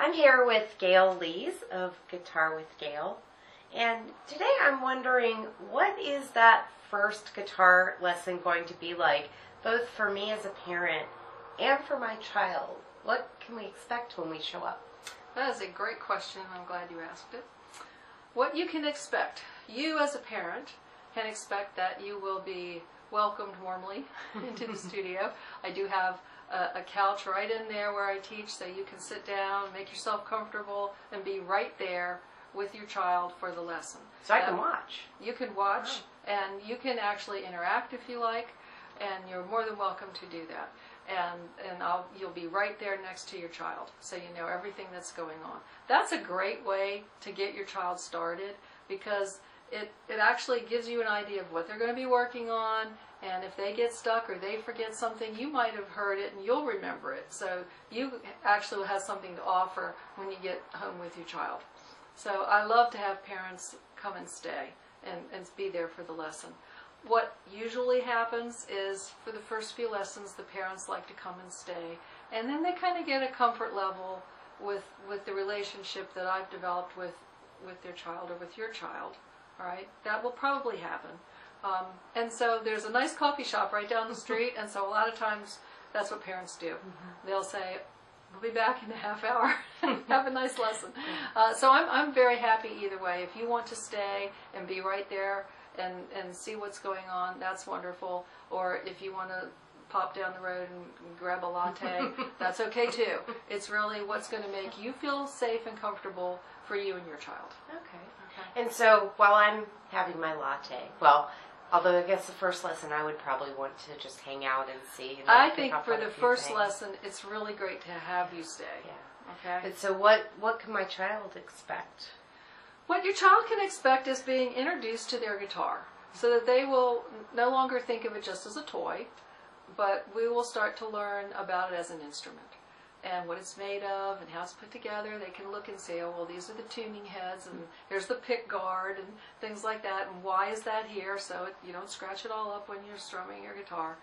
I'm here with Gail Lees of Guitar with Gail, and today I'm wondering, what is that first guitar lesson going to be like, both for me as a parent and for my child? What can we expect when we show up? That is a great question. I'm glad you asked it. What you can expect, you as a parent can expect that you will be welcomed warmly into the studio. I do have a couch right in there where I teach, so you can sit down, make yourself comfortable, and be right there with your child for the lesson. So I can watch. You can watch, and you can actually interact if you like, and you're more than welcome to do that. And you'll be right there next to your child, so you know everything that's going on. That's a great way to get your child started, because it actually gives you an idea of what they're going to be working on, and if they get stuck or they forget something, you might have heard it and you'll remember it. So you actually will have something to offer when you get home with your child. So I love to have parents come and stay and be there for the lesson. What usually happens is, for the first few lessons, the parents like to come and stay, and then they kind of get a comfort level with the relationship that I've developed with their child or with your child. All right, that will probably happen. And so there's a nice coffee shop right down the street, and so a lot of times that's what parents do. They'll say, "We'll be back in a half hour. Have a nice lesson." So I'm very happy either way. If you want to stay and be right there and see what's going on, that's wonderful. Or if you want to pop down the road and grab a latte, that's okay too. It's really what's going to make you feel safe and comfortable for you and your child. Okay. And so while I'm having my latte, well, although I guess the first lesson I would probably want to just hang out and see. And I think for the first lesson, it's really great to have you stay. Yeah. Okay. And so what can my child expect? What your child can expect is being introduced to their guitar, so that they will no longer think of it just as a toy, but we will start to learn about it as an instrument and what it's made of and how it's put together. They can look and say, oh, well, these are the tuning heads, and here's the pick guard, and things like that, and why is that here, so you don't scratch it all up when you're strumming your guitar.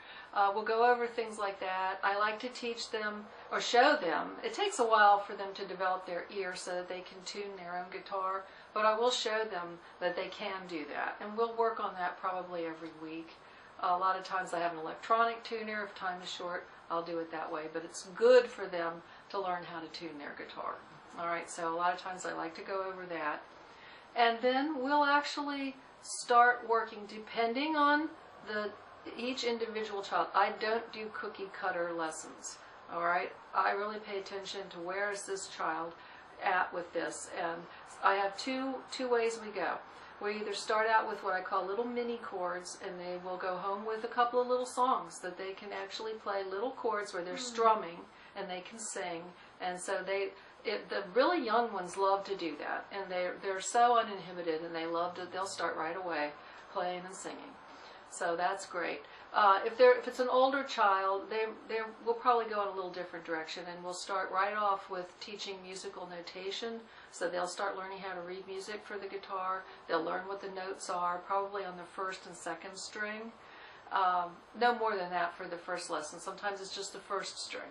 We'll go over things like that. I like to teach them or show them. It takes a while for them to develop their ear so that they can tune their own guitar, but I will show them that they can do that, and we'll work on that probably every week. A lot of times I have an electronic tuner. If time is short, I'll do it that way, but it's good for them to learn how to tune their guitar. All right, so a lot of times I like to go over that. And then we'll actually start working depending on each individual child. I don't do cookie cutter lessons, all right? I really pay attention to where is this child at with this, and I have two ways we go. We either start out with what I call little mini chords, and they will go home with a couple of little songs that they can actually play, little chords where they're strumming and they can sing. And so the really young ones love to do that, and they're so uninhibited, and they love to. They'll start right away playing and singing. So that's great. If it's an older child, we'll probably go in a little different direction, and we'll start right off with teaching musical notation. So they'll start learning how to read music for the guitar. They'll learn what the notes are, probably on the first and second string. No more than that for the first lesson. Sometimes it's just the first string.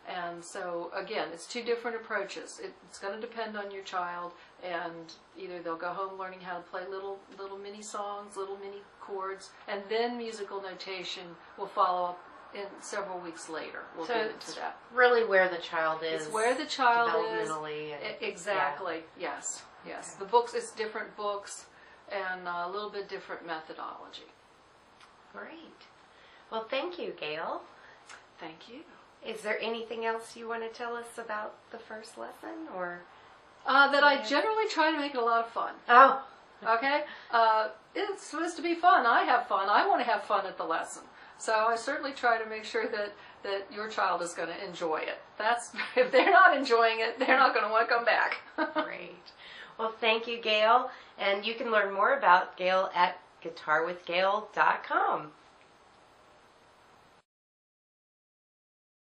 And so, again, it's two different approaches. It's going to depend on your child, and either they'll go home learning how to play little mini songs, little mini chords, and then musical notation will follow up in several weeks later. We'll get into that. Really where the child is. It's where the child is. Developmentally. Exactly. Yeah. Yes. Okay. The books, it's different books and a little bit different methodology. Great. Well, thank you, Gail. Thank you. Is there anything else you want to tell us about the first lesson, or that I generally try to make it a lot of fun. Oh, okay. It's supposed to be fun. I have fun. I want to have fun at the lesson, so I certainly try to make sure that your child is going to enjoy it. If they're not enjoying it, they're not going to want to come back. Great. Well, thank you, Gail, and you can learn more about Gail at guitarwithgail.com.